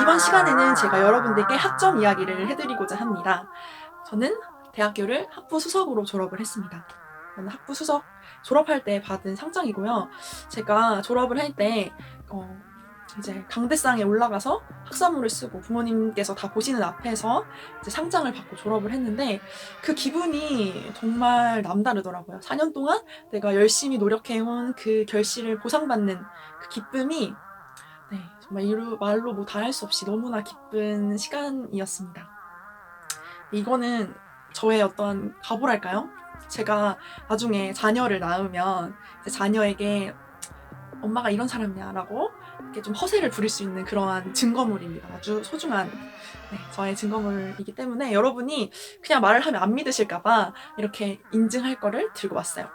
이번 시간에는 제가 여러분들께 학점 이야기를 해드리고자 합니다. 저는 대학교를 학부 수석으로 졸업을 했습니다. 저는 학부 수석 졸업할 때 받은 상장이고요. 제가 졸업을 할 때 이제 강대상에 올라가서 학사모를 쓰고 부모님께서 다 보시는 앞에서 이제 상장을 받고 졸업을 했는데 그 기분이 정말 남다르더라고요. 4년 동안 내가 열심히 노력해온 그 결실을 보상받는 그 기쁨이 정말 말로 뭐 다 할 수 없이 너무나 기쁜 시간이었습니다. 이거는 저의 어떤 각오랄까요? 제가 나중에 자녀를 낳으면 자녀에게 엄마가 이런 사람이야라고 이렇게 좀 허세를 부릴 수 있는 그러한 증거물입니다. 아주 소중한 저의 증거물이기 때문에 여러분이 그냥 말을 하면 안 믿으실까봐 이렇게 인증할 거를 들고 왔어요.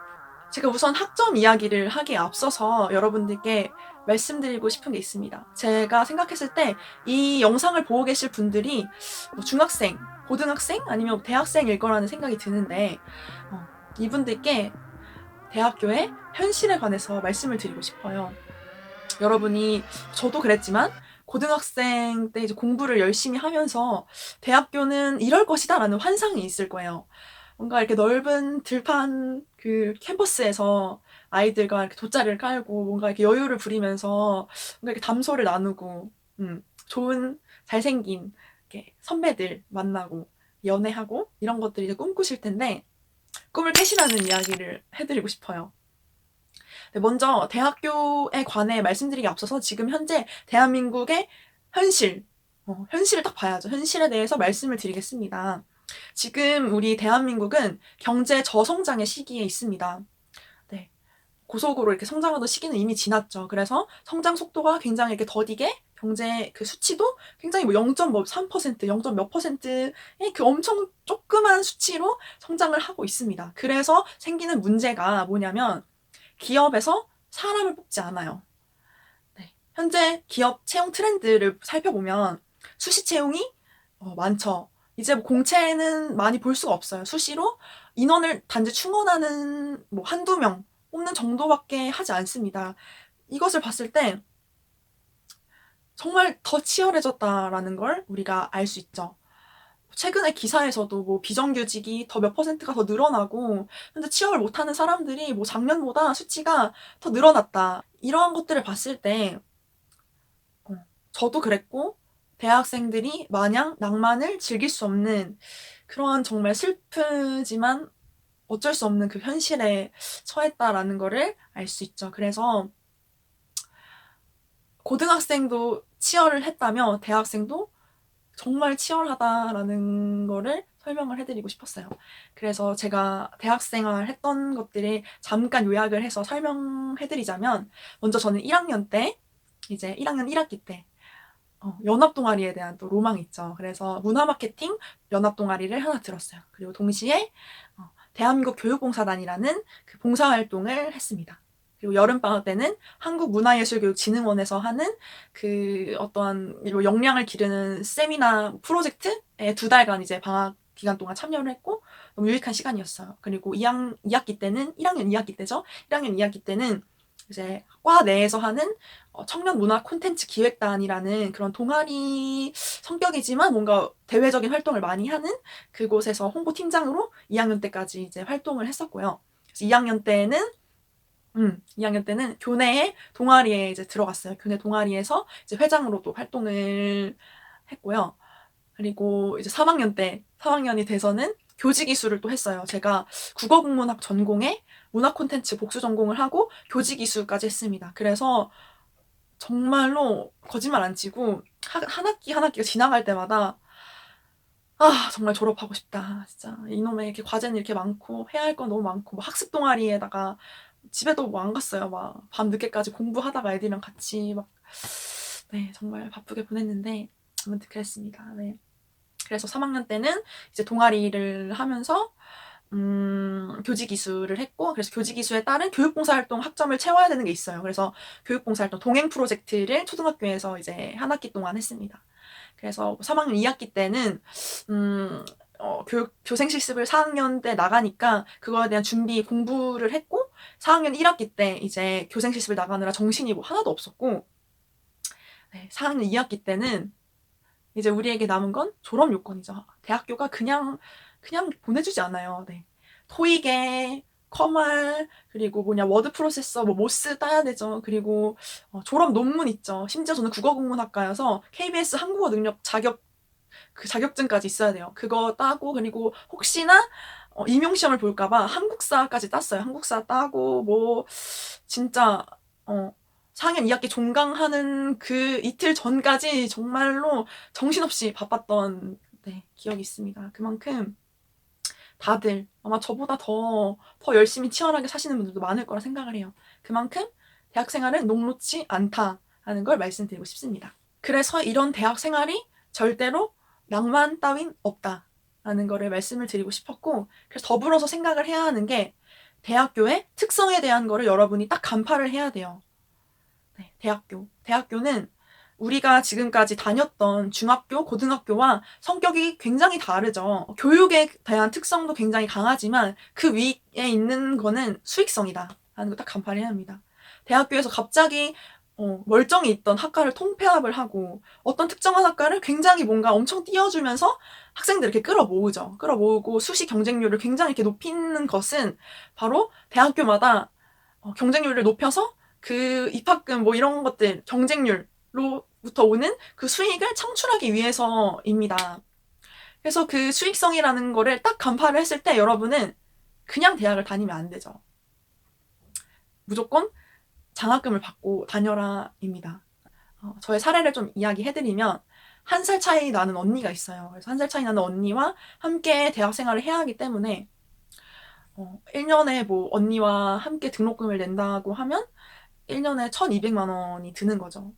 제가 우선 학점 이야기를 하기에 앞서서 여러분들께 말씀드리고 싶은 게 있습니다. 제가 생각했을 때 이 영상을 보고 계실 분들이 중학생, 고등학생 아니면 대학생일 거라는 생각이 드는데 이분들께 대학교의 현실에 관해서 말씀을 드리고 싶어요. 여러분이 저도 그랬지만 고등학생 때 이제 공부를 열심히 하면서 대학교는 이럴 것이다라는 환상이 있을 거예요. 뭔가 이렇게 넓은 들판 그 캠퍼스에서 아이들과 이렇게 돗자리를 깔고 뭔가 이렇게 여유를 부리면서 뭔가 이렇게 담소를 나누고 좋은 잘생긴 이렇게 선배들 만나고 연애하고 이런 것들이 이제 꿈꾸실 텐데 꿈을 깨시라는 이야기를 해드리고 싶어요. 먼저 대학교에 관해 말씀드리기 앞서서 지금 현재 대한민국의 현실을 딱 봐야죠. 현실에 대해서 말씀을 드리겠습니다. 지금 우리 대한민국은 경제 저성장의 시기에 있습니다. 고속으로 이렇게 성장하던 시기는 이미 지났죠. 그래서 성장 속도가 굉장히 이렇게 더디게 경제 그 수치도 굉장히 뭐 0.3%, 0. 몇 %의 그 엄청 조그만 수치로 성장을 하고 있습니다. 그래서 생기는 문제가 뭐냐면 기업에서 사람을 뽑지 않아요. 현재 기업 채용 트렌드를 살펴보면 수시 채용이 많죠. 이제 뭐 공채는 많이 볼 수가 없어요. 수시로 인원을 단지 충원하는 뭐 한두 명 뽑는 정도밖에 하지 않습니다. 이것을 봤을 때 정말 더 치열해졌다라는 걸 우리가 알 수 있죠. 최근에 기사에서도 뭐 비정규직이 더 몇 %가 더 늘어나고 현재 취업을 못하는 사람들이 뭐 작년보다 수치가 더 늘어났다. 이러한 것들을 봤을 때 저도 그랬고 대학생들이 마냥 낭만을 즐길 수 없는 그러한 정말 슬프지만 어쩔 수 없는 그 현실에 처했다라는 거를 알 수 있죠. 그래서 고등학생도 치열을 했다며 대학생도 정말 치열하다라는 거를 설명을 해드리고 싶었어요. 그래서 제가 대학생활 했던 것들을 잠깐 요약을 해서 설명해드리자면 먼저 저는 1학년 때 이제 1학년 1학기 때 연합동아리에 대한 또 로망이 있죠. 그래서 문화마케팅 연합동아리를 하나 들었어요. 그리고 동시에 대한민국 교육봉사단이라는 그 봉사활동을 했습니다. 그리고 여름방학 때는 한국문화예술교육진흥원에서 하는 그 어떠한 역량을 기르는 세미나 프로젝트에 2달간 이제 방학 기간 동안 참여를 했고 너무 유익한 시간이었어요. 그리고 2학기 때는 1학년 2학기 때죠. 1학년 2학기 때는 이제 과 내에서 하는 청년 문화 콘텐츠 기획단이라는 그런 동아리 성격이지만 뭔가 대외적인 활동을 많이 하는 그곳에서 홍보팀장으로 2학년 때까지 이제 활동을 했었고요. 그래서 2학년 때는 교내의 동아리에 이제 들어갔어요. 교내 동아리에서 이제 회장으로도 활동을 했고요. 그리고 이제 3학년이 돼서는 교직이수를 또 했어요. 제가 국어국문학 전공에 문화 콘텐츠 복수 전공을 하고 교직이수까지 했습니다. 그래서 정말로 거짓말 안 치고 한 학기 한 학기가 지나갈 때마다 정말 졸업하고 싶다. 진짜 이놈의 이렇게 과제는 이렇게 많고 해야 할 건 너무 많고 뭐 학습 동아리에다가 집에도 뭐 안 갔어요. 막 밤 늦게까지 공부하다가 애들이랑 같이 막 정말 바쁘게 보냈는데 아무튼 그랬습니다. 그래서 3학년 때는 이제 동아리를 하면서 교직이수를 했고 그래서 교직이수에 따른 교육봉사활동 학점을 채워야 되는 게 있어요. 그래서 교육봉사활동 동행 프로젝트를 초등학교에서 이제 한 학기 동안 했습니다. 그래서 3학년 2학기 때는 교생 실습을 4학년 때 나가니까 그거에 대한 준비 공부를 했고 4학년 1학기 때 이제 교생 실습을 나가느라 정신이 뭐 하나도 없었고 4학년 2학기 때는 이제 우리에게 남은 건 졸업 요건이죠. 대학교가 그냥 보내주지 않아요. 네. 토익에 커말, 그리고 워드 프로세서, 모스 따야 되죠. 그리고 졸업 논문 있죠. 심지어 저는 국어국문학과여서 KBS 한국어 능력 그 자격증까지 있어야 돼요. 그거 따고, 그리고 혹시나 임용시험을 볼까봐 한국사까지 땄어요. 한국사 따고, 진짜, 4학년 2학기 종강하는 그 이틀 전까지 정말로 정신없이 바빴던, 네, 기억이 있습니다. 그만큼 다들 아마 저보다 더 열심히 치열하게 사시는 분들도 많을 거라 생각을 해요. 그만큼 대학 생활은 녹록지 않다라는 걸 말씀드리고 싶습니다. 그래서 이런 대학 생활이 절대로 낭만 따윈 없다라는 거를 말씀을 드리고 싶었고, 그래서 더불어서 생각을 해야 하는 게 대학교의 특성에 대한 거를 여러분이 딱 간파를 해야 돼요. 네, 대학교는 우리가 지금까지 다녔던 중학교, 고등학교와 성격이 굉장히 다르죠. 교육에 대한 특성도 굉장히 강하지만 그 위에 있는 거는 수익성이다 라는 거 딱 간파를 해야 합니다. 대학교에서 갑자기 멀쩡히 있던 학과를 통폐합을 하고 어떤 특정한 학과를 굉장히 뭔가 엄청 띄워주면서 학생들을 이렇게 끌어모으죠. 끌어모으고 수시 경쟁률을 굉장히 이렇게 높이는 것은 바로 대학교마다 경쟁률을 높여서 그 입학금 이런 것들 경쟁률로부터 오는 그 수익을 창출하기 위해서입니다. 그래서 그 수익성이라는 거를 딱 간파를 했을 때 여러분은 그냥 대학을 다니면 안 되죠. 무조건 장학금을 받고 다녀라입니다. 저의 사례를 좀 이야기해드리면 1살 차이 나는 언니가 있어요. 그래서 1살 차이 나는 언니와 함께 대학 생활을 해야 하기 때문에 1년에 언니와 함께 등록금을 낸다고 하면 1년에 1,200만 원이 드는 거죠.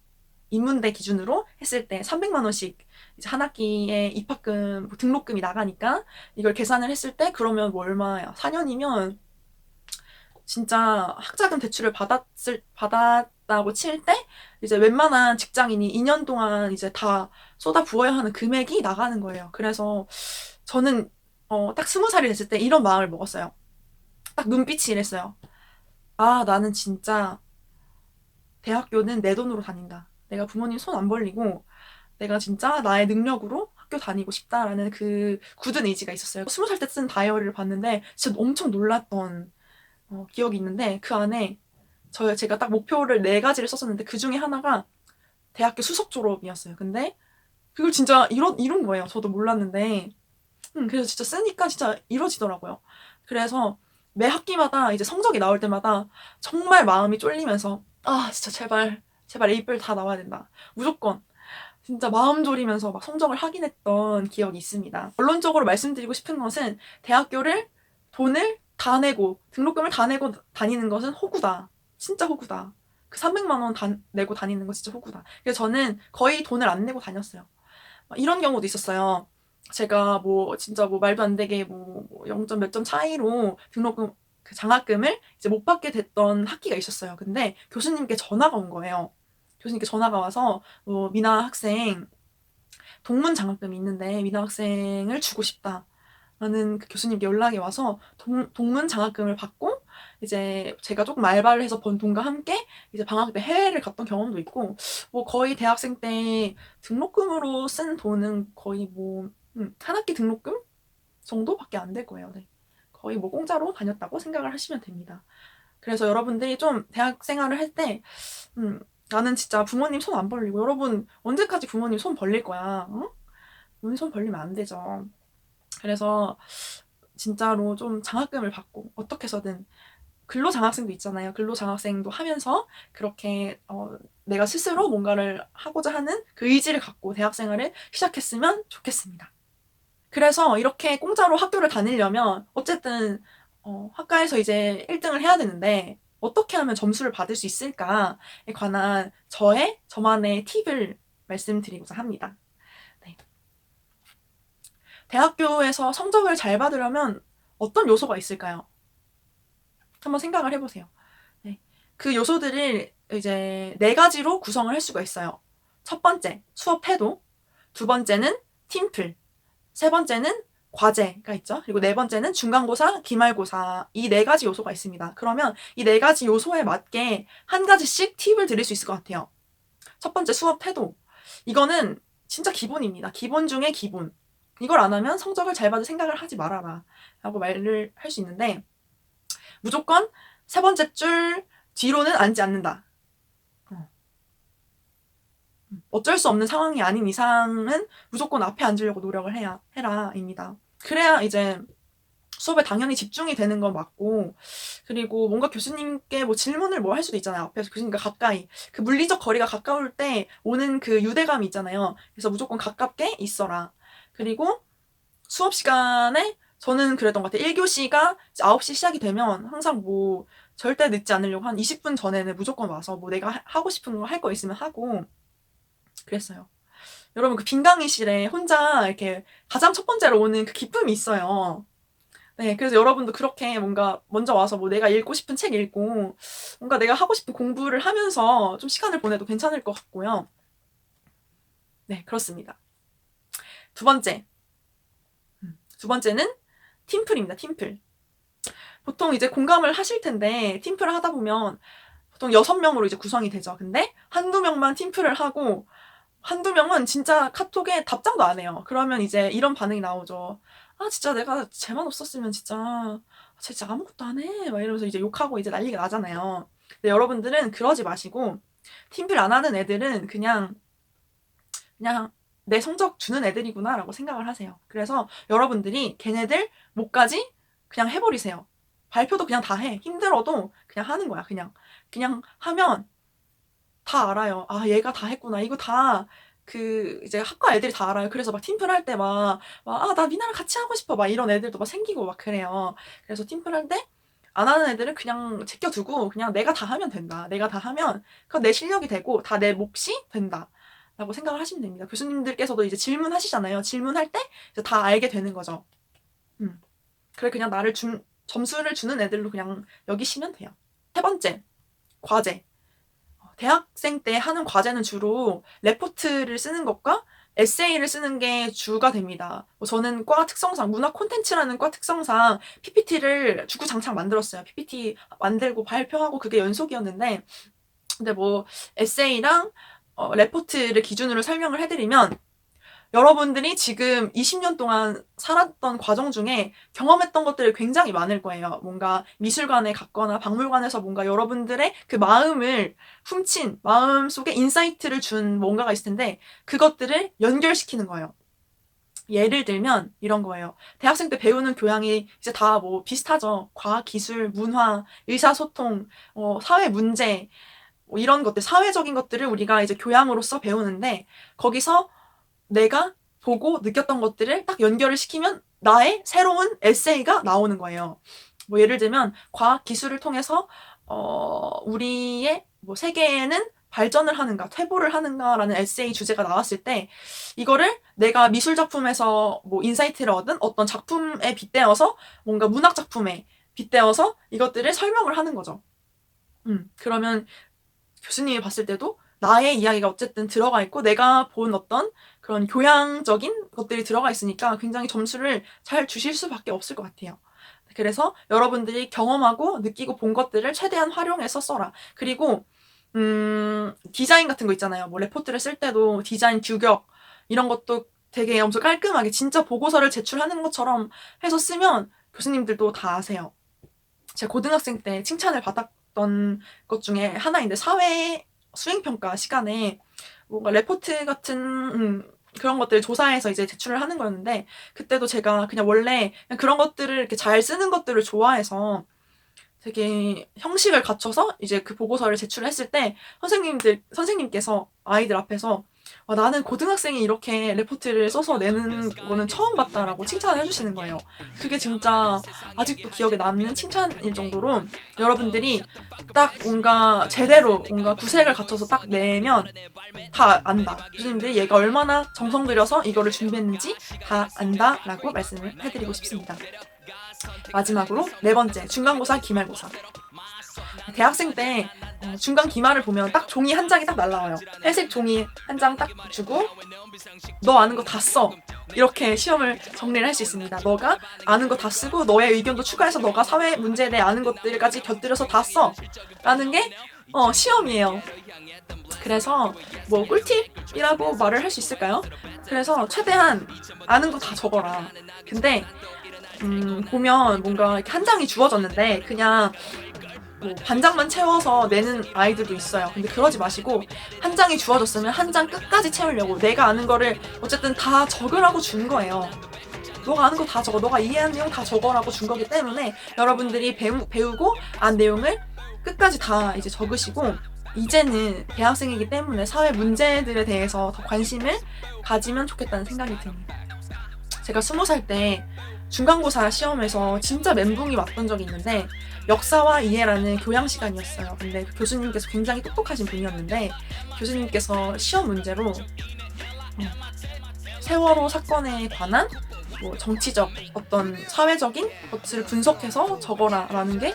인문대 기준으로 했을 때 300만 원씩 이제 한 학기에 입학금, 등록금이 나가니까 이걸 계산을 했을 때 그러면 얼마야? 4년이면 진짜 학자금 대출을 받았다고 칠 때 이제 웬만한 직장인이 2년 동안 이제 다 쏟아 부어야 하는 금액이 나가는 거예요. 그래서 저는 딱 20살이 됐을 때 이런 마음을 먹었어요. 딱 눈빛이 이랬어요. 아, 나는 진짜 대학교는 내 돈으로 다닌다. 내가 부모님 손 안 벌리고 내가 진짜 나의 능력으로 학교 다니고 싶다라는 그 굳은 의지가 있었어요. 20살 때 쓴 다이어리를 봤는데 진짜 엄청 놀랐던 기억이 있는데 그 안에 제가 딱 목표를 4가지를 썼었는데 그 중에 하나가 대학교 수석 졸업이었어요. 근데 그걸 진짜 이룬 거예요. 저도 몰랐는데. 그래서 진짜 쓰니까 진짜 이루어지더라고요. 그래서 매 학기마다 이제 성적이 나올 때마다 정말 마음이 쫄리면서 아, 진짜 제발 A뿔 다 나와야 된다. 무조건. 진짜 마음 졸이면서 막 성적을 확인했던 기억이 있습니다. 결론적으로 말씀드리고 싶은 것은 대학교를 돈을 다 내고 등록금을 다 내고 다니는 것은 호구다. 진짜 호구다. 그 300만 원 내고 다니는 거 진짜 호구다. 그래서 저는 거의 돈을 안 내고 다녔어요. 이런 경우도 있었어요. 제가 진짜 말도 안 되게 0점 몇 점 차이로 등록금 그 장학금을 이제 못 받게 됐던 학기가 있었어요. 근데 교수님께 전화가 온 거예요. 교수님께 전화가 와서 미나 학생 동문 장학금이 있는데 미나 학생을 주고 싶다. 라는 그 교수님께 연락이 와서 동문 장학금을 받고 이제 제가 조금 알바를 해서 번 돈과 함께 이제 방학 때 해외를 갔던 경험도 있고 거의 대학생 때 등록금으로 쓴 돈은 거의 한 학기 등록금 정도밖에 안 될 거예요. 네. 거의 공짜로 다녔다고 생각을 하시면 됩니다. 그래서 여러분들이 좀 대학 생활을 할 때 나는 진짜 부모님 손 안 벌리고 여러분 언제까지 부모님 손 벌릴 거야? 응? 부모님 손 벌리면 안 되죠. 그래서 진짜로 좀 장학금을 받고 어떻게 해서든 근로장학생도 있잖아요. 근로장학생도 하면서 그렇게 내가 스스로 뭔가를 하고자 하는 그 의지를 갖고 대학생활을 시작했으면 좋겠습니다. 그래서 이렇게 공짜로 학교를 다니려면 어쨌든 학과에서 이제 1등을 해야 되는데 어떻게 하면 점수를 받을 수 있을까에 관한 저만의 팁을 말씀드리고자 합니다. 네. 대학교에서 성적을 잘 받으려면 어떤 요소가 있을까요? 한번 생각을 해보세요. 네. 그 요소들을 이제 4가지로 구성을 할 수가 있어요. 첫 번째, 수업 태도. 두 번째는 팀플. 세 번째는 과제가 있죠. 그리고 4번째는 중간고사, 기말고사. 이 4가지 요소가 있습니다. 그러면 이 4가지 요소에 맞게 한 가지씩 팁을 드릴 수 있을 것 같아요. 첫 번째, 수업 태도. 이거는 진짜 기본입니다. 기본 중에 기본. 이걸 안 하면 성적을 잘 받을 생각을 하지 말아라 라고 말을 할 수 있는데, 무조건 세 번째 줄 뒤로는 앉지 않는다. 어쩔 수 없는 상황이 아닌 이상은 무조건 앞에 앉으려고 노력을 해라입니다. 그래야 이제 수업에 당연히 집중이 되는 건 맞고, 그리고 뭔가 교수님께 뭐 질문을 뭐 할 수도 있잖아요. 앞에서 교수님과 가까이. 그 물리적 거리가 가까울 때 오는 그 유대감이 있잖아요. 그래서 무조건 가깝게 있어라. 그리고 수업 시간에 저는 그랬던 것 같아요. 1교시가 9시 시작이 되면 항상 뭐 절대 늦지 않으려고 한 20분 전에는 무조건 와서 뭐 내가 하고 싶은 거 할 거 있으면 하고 그랬어요. 여러분, 그 빈 강의실에 혼자 이렇게 가장 첫 번째로 오는 그 기쁨이 있어요. 네, 그래서 여러분도 그렇게 뭔가 먼저 와서 뭐 내가 읽고 싶은 책 읽고 뭔가 내가 하고 싶은 공부를 하면서 좀 시간을 보내도 괜찮을 것 같고요. 네, 그렇습니다. 두 번째는 팀플입니다. 팀플. 보통 이제 공감을 하실 텐데 팀플을 하다 보면 보통 6명으로 이제 구성이 되죠. 근데 한두 명만 팀플을 하고 한두 명은 진짜 카톡에 답장도 안 해요. 그러면 이제 이런 반응이 나오죠. 아, 진짜 내가 쟤만 없었으면 쟤 진짜 아무것도 안 해. 막 이러면서 이제 욕하고 이제 난리가 나잖아요. 근데 여러분들은 그러지 마시고, 팀플 안 하는 애들은 그냥 내 성적 주는 애들이구나 라고 생각을 하세요. 그래서 여러분들이 걔네들 목까지 그냥 해버리세요. 발표도 그냥 다 해. 힘들어도 그냥 하는 거야. 그냥 하면 다 알아요. 아, 얘가 다 했구나. 이거 다 이제 학과 애들이 다 알아요. 그래서 막 팀플 할 때 막 아, 나 미나랑 같이 하고 싶어. 막 이런 애들도 막 생기고 막 그래요. 그래서 팀플 할 때 안 하는 애들은 그냥 제껴두고 그냥 내가 다 하면 된다. 내가 다 하면 그건 내 실력이 되고 다 내 몫이 된다. 라고 생각을 하시면 됩니다. 교수님들께서도 이제 질문하시잖아요. 질문할 때 이제 다 알게 되는 거죠. 그래, 그냥 점수를 주는 애들로 그냥 여기시면 돼요. 세 번째, 과제. 대학생 때 하는 과제는 주로 레포트를 쓰는 것과 에세이를 쓰는 게 주가 됩니다. 저는 과 특성상, 문화 콘텐츠라는 과 특성상 PPT를 주구장창 만들었어요. PPT 만들고 발표하고 그게 연속이었는데, 근데 뭐 에세이랑 레포트를 기준으로 설명을 해드리면, 여러분들이 지금 20년 동안 살았던 과정 중에 경험했던 것들이 굉장히 많을 거예요. 뭔가 미술관에 갔거나 박물관에서 뭔가 여러분들의 그 마음을 훔친, 마음속에 인사이트를 준 뭔가가 있을 텐데 그것들을 연결시키는 거예요. 예를 들면 이런 거예요. 대학생 때 배우는 교양이 이제 다 뭐 비슷하죠. 과학, 기술, 문화, 의사소통, 사회 문제, 뭐 이런 것들, 사회적인 것들을 우리가 이제 교양으로서 배우는데, 거기서 내가 보고 느꼈던 것들을 딱 연결을 시키면 나의 새로운 에세이가 나오는 거예요. 뭐 예를 들면 과학 기술을 통해서 우리의 뭐 세계에는 발전을 하는가, 퇴보를 하는가라는 에세이 주제가 나왔을 때 이거를 내가 미술 작품에서 뭐 인사이트를 얻은 어떤 작품에 빗대어서 뭔가 문학 작품에 빗대어서 이것들을 설명을 하는 거죠. 그러면 교수님이 봤을 때도 나의 이야기가 어쨌든 들어가 있고 내가 본 어떤 그런 교양적인 것들이 들어가 있으니까 굉장히 점수를 잘 주실 수밖에 없을 것 같아요. 그래서 여러분들이 경험하고 느끼고 본 것들을 최대한 활용해서 써라. 그리고 디자인 같은 거 있잖아요. 뭐 레포트를 쓸 때도 디자인 규격 이런 것도 되게 엄청 깔끔하게 진짜 보고서를 제출하는 것처럼 해서 쓰면 교수님들도 다 아세요. 제가 고등학생 때 칭찬을 받았던 것 중에 하나인데, 사회 수행평가 시간에 뭔가 레포트 같은 그런 것들 조사해서 이제 제출을 하는 거였는데, 그때도 제가 그냥 원래 그냥 그런 것들을 이렇게 잘 쓰는 것들을 좋아해서 되게 형식을 갖춰서 이제 그 보고서를 제출했을 때 선생님께서 아이들 앞에서 나는 고등학생이 이렇게 레포트를 써서 내는 거는 처음 봤다라고 칭찬을 해주시는 거예요. 그게 진짜 아직도 기억에 남는 칭찬일 정도로 여러분들이 딱 뭔가 제대로 뭔가 구색을 갖춰서 딱 내면 다 안다. 교수님들이 얘가 얼마나 정성 들여서 이거를 준비했는지 다 안다라고 말씀을 해드리고 싶습니다. 마지막으로 네 번째, 중간고사, 기말고사. 대학생 때 중간 기말을 보면 딱 종이 한 장이 딱 날라와요. 회색 종이 한 장 딱 주고 너 아는 거 다 써. 이렇게 시험을 정리를 할 수 있습니다. 너가 아는 거 다 쓰고 너의 의견도 추가해서 너가 사회 문제에 대해 아는 것들까지 곁들여서 다 써. 라는 게 시험이에요. 그래서 뭐 꿀팁이라고 말을 할 수 있을까요? 그래서 최대한 아는 거 다 적어라. 근데 보면 뭔가 이렇게 한 장이 주어졌는데 그냥 뭐 반장만 채워서 내는 아이들도 있어요. 근데 그러지 마시고 한 장이 주어졌으면 한 장 끝까지 채우려고 내가 아는 거를 어쨌든 다 적으라고 준 거예요. 너가 아는 거 다 적어. 너가 이해한 내용 다 적어라고 준 거기 때문에 여러분들이 배우고 안 내용을 끝까지 다 이제 적으시고 이제는 대학생이기 때문에 사회 문제들에 대해서 더 관심을 가지면 좋겠다는 생각이 듭니다. 제가 20살 때 중간고사 시험에서 진짜 멘붕이 왔던 적이 있는데 역사와 이해라는 교양 시간이었어요. 근데 그 교수님께서 굉장히 똑똑하신 분이었는데 교수님께서 시험 문제로 세월호 사건에 관한 뭐 정치적 어떤 사회적인 것들을 분석해서 적어라라는 게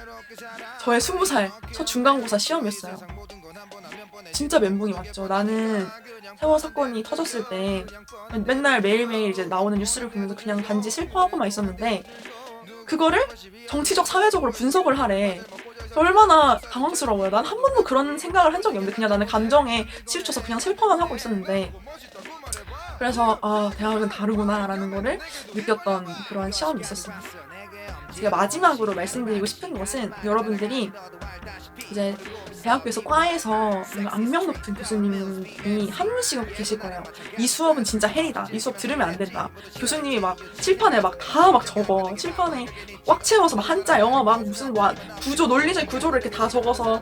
저의 20살 첫 중간고사 시험이었어요. 진짜 멘붕이 왔죠. 나는 세월호 사건이 터졌을 때 맨날 매일매일 이제 나오는 뉴스를 보면서 그냥 단지 슬퍼하고만 있었는데 그거를 정치적 사회적으로 분석을 하래. 얼마나 당황스러워요. 난 한 번도 그런 생각을 한 적이 없는데 그냥 나는 감정에 치우쳐서 그냥 슬퍼만 하고 있었는데 그래서 대학은 다르구나 라는 거를 느꼈던 그런 시험이 있었습니다. 제가 마지막으로 말씀드리고 싶은 것은 여러분들이 이제 대학교에서 과에서 악명 높은 교수님이 한 분씩 계실 거예요. 이 수업은 진짜 헬이다. 이 수업 들으면 안 된다. 교수님이 막 칠판에 막 다 막 적어. 칠판에 꽉 채워서 막 한자 영어 막 무슨 뭐 구조 논리적 구조를 이렇게 다 적어서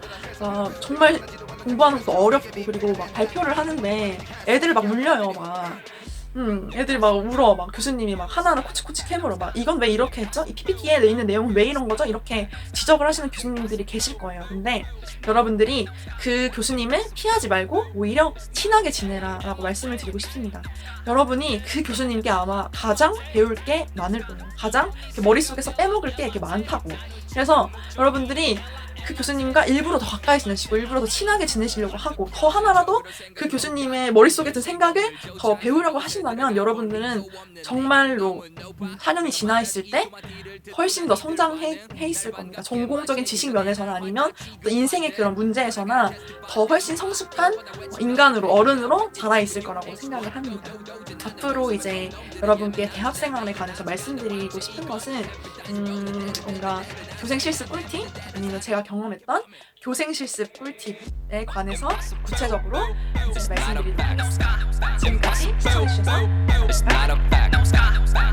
정말 공부하는 것도 어렵고 그리고 막 발표를 하는데 애들 막 울려요 막. 애들이 막 울어. 막 교수님이 막 하나하나 코치코치 캐물어. 막 이건 왜 이렇게 했죠? 이 PPT에 있는 내용은 왜 이런 거죠? 이렇게 지적을 하시는 교수님들이 계실 거예요. 근데 여러분들이 그 교수님을 피하지 말고 오히려 친하게 지내라 라고 말씀을 드리고 싶습니다. 여러분이 그 교수님께 아마 가장 배울 게 많을 거예요. 가장 머릿속에서 빼먹을 게 이렇게 많다고. 그래서 여러분들이 그 교수님과 일부러 더 가까이 지내시고 일부러 더 친하게 지내시려고 하고 더 하나라도 그 교수님의 머릿속에 든 생각을 더 배우려고 하신다면 여러분들은 정말로 4년이 지나 있을 때 훨씬 더 성장해 있을 겁니다. 전공적인 지식 면에서나 아니면 인생의 그런 문제에서나 더 훨씬 성숙한 인간으로 어른으로 자라 있을 거라고 생각을 합니다. 앞으로 이제 여러분께 대학생활에 관해서 말씀드리고 싶은 것은 뭔가 교생 실습 꿀팁 아니면 제가 경험했던 교생 실습 꿀팁에 관해서 구체적으로 이제 말씀드리도록 하겠습니다. 지금까지 시청해주셔서 감사합니다.